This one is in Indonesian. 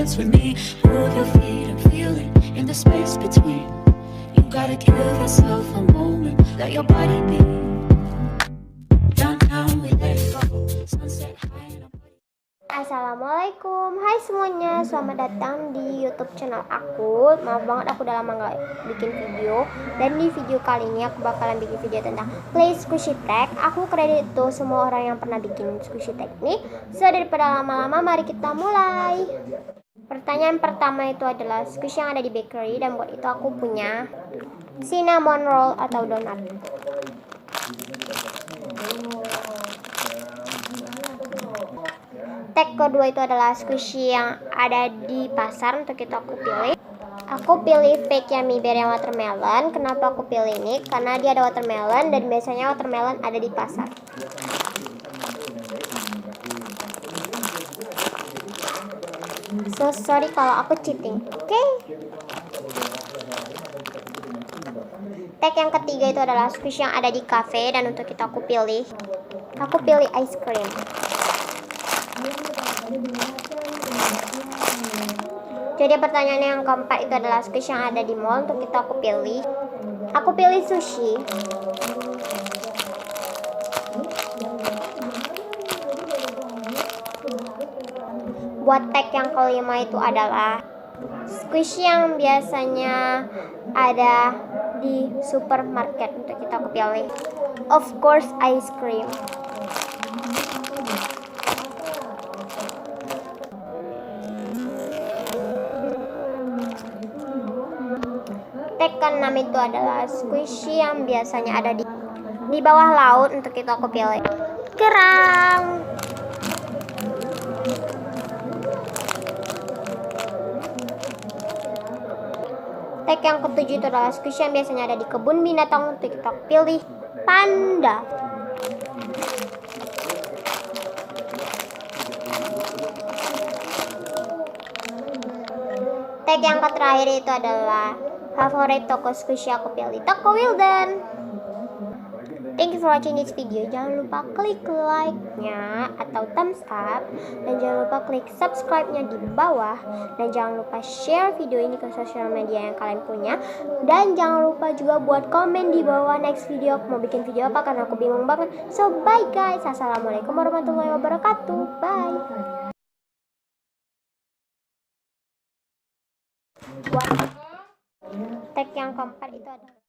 dance with me. Move your feet and feel it in the space between. You gotta give yourself a moment, let your body be. Down, down, we let it go. Sunset high and Assalamualaikum, hai semuanya, selamat datang di YouTube channel aku. Maaf banget aku udah lama gak bikin video. Dan di video kali ini aku bakalan bikin video tentang play squishy tag. Aku kredit itu semua orang yang pernah bikin squishy tag ini. So daripada lama-lama, mari kita mulai. Pertanyaan pertama itu adalah squishy yang ada di bakery. Dan buat itu aku punya cinnamon roll atau donat. Tag kedua itu adalah squishy yang ada di pasar. Untuk itu aku pilih fake yummy berry watermelon. Kenapa aku pilih ini? Karena dia ada watermelon dan biasanya watermelon ada di pasar. So sorry kalau aku cheating. Oke? Tag yang ketiga itu adalah squishy yang ada di cafe. Dan untuk itu aku pilih ice cream. Jadi pertanyaan yang keempat itu adalah squishy yang ada di mall. Untuk itu aku pilih sushi. Buat tag yang kelima itu adalah squishy yang biasanya ada di supermarket. Untuk itu aku pilih of course ice cream. Tag ke-6 itu adalah squishy yang biasanya ada di bawah laut. Untuk itu aku pilih kerang. Tag yang ketujuh itu adalah squishy yang biasanya ada di kebun binatang. Untuk itu aku pilih panda. Tag yang terakhir itu adalah favorit toko squishy, aku pilih Toko Wildan. Thank you for watching this video. Jangan lupa klik like-nya atau thumbs up. Dan jangan lupa klik subscribe-nya di bawah. Dan jangan lupa share video ini ke sosial media yang kalian punya. Dan jangan lupa juga buat komen di bawah next video aku mau bikin video apa, karena aku bingung banget. So bye guys. Assalamualaikum warahmatullahi wabarakatuh. Bye. Tag yang keempat itu adalah